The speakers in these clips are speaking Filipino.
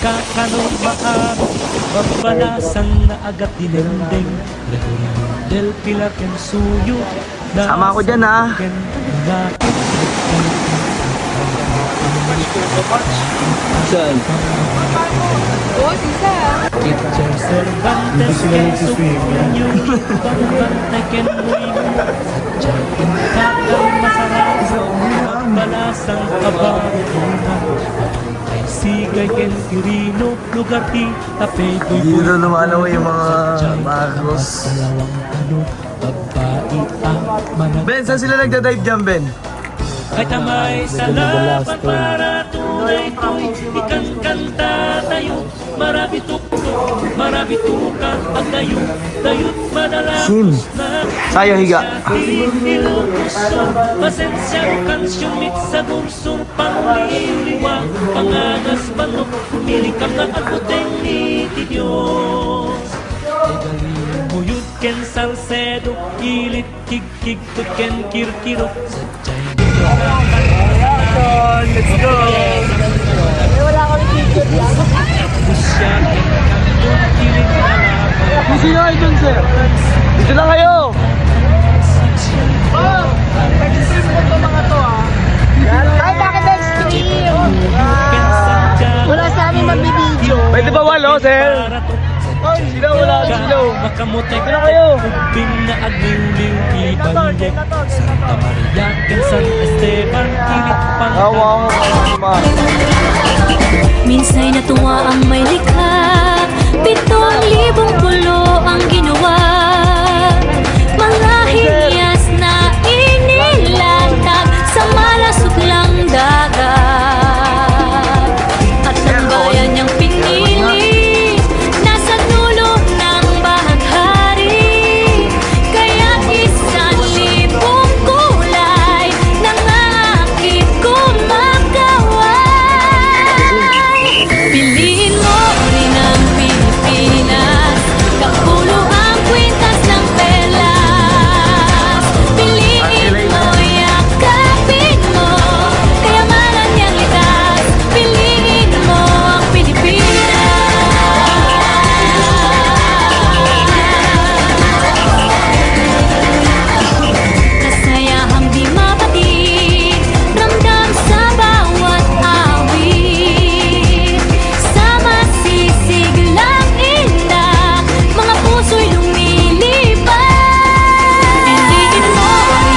kakanong maari mabalasan na agad dinendeng del pilar ken suyo. Sama ako dyan, ha? Saan? Oh, sisa. Teacher Cervantes ken sukunyo pagbantay ken muino sadyakin kakang masarap magbalasang kabarutunan ay sigay ken Quirino lugar di tapay ko'y Dito lumalaw yung mga Marcos. dalawang tanong babae ang manag Ben, saan sila nagda-dive dyan, Ben? kahit amay salamat para tunay ko'y ikan kanta tayo marami tuktok marami tukang ang dayut madalas Sim. Sayo, higa. Pasensya kansyon mit sa bunsong pangliliwa pangagas manok milikam na aguteng ni Diyos Muyud ken Salcedo ilit kig ken kirkiro sadyay Let's go! Wala kami picture yan. Pusya ken kandun ilit alaman Sino kayo dun, sir? Dito lang kayo! Ay, bakit extreme? Wala sa amin magbibideo. Pwede ba walo, sir? Sila, wala ang silo. Makamutay Dito na kayo. Kuping na agliw-liw ibalik Santa Maria ken San Esteban Ilit pang Hawa ko. Minsa'y natuwa ang may likha 7,000 pulo ang ginawa Mga hinyas na inilatag Sa malasuklang dagat At ang bayan niyang pinili Nasa dulo ng bahaghari Kaya 1,000 kulay Nangakit kumakaway Piliin mo rin ang Pilipinas Kapulo ang kwintas ng perlas Piliin mo, yakapin mo Kayamanan niyang likas Piliin mo ang Pilipinas Kasayahang di mapatid Ramdam sa bawat awit Sama sisiglang inda Mga puso'y lumilipad Piliin mo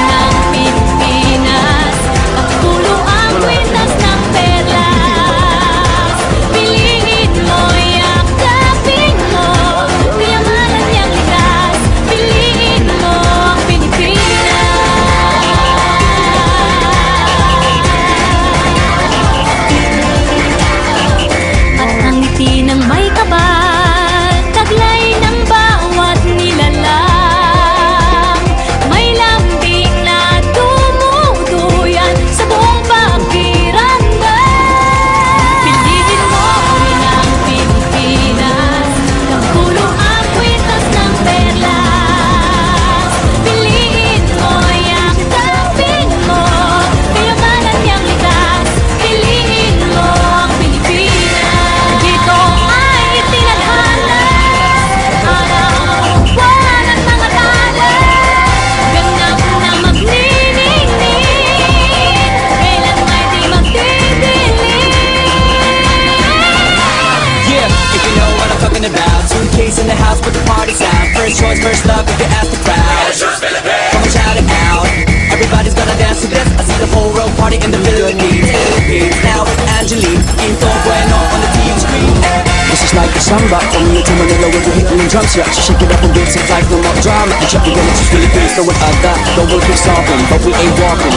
ang Pilipinas Kapulo ang kwintas ng perlas Piliin mo, yakapin mo Kayamanan niyang likas Piliin mo ang Pilipinas At ang ngiti ng may kapal Taglay ng bawat nilalang May lambing na tumutuyan Sa buong pakiramdam Piliin mo rin ang Pilipinas Kapulo ang kwintas ng perlas Piliin mo, yakapin mo Kayamanan niyang likas Piliin mo ang Pilipinas Dito ay itinadhana Araw-araw at mga tala Ganap na magniningning Kailan may di magdidilim Yeah, if you know what I'm talking about. Suitcase in the house with the party's out. First choice, first love, if you ask the crowd. Come and shout it out. Everybody's gonna dance to this. I see the whole world party in the Philippines. Now it's Angelique, Quinto Bueno on the TV screen. This is like a samba, coming into Manila with the hitting drums. Yeah, she shake it up and dance it like no more drama. And check it out, it's Philippines, so what I got, don't work this often, but we ain't walking.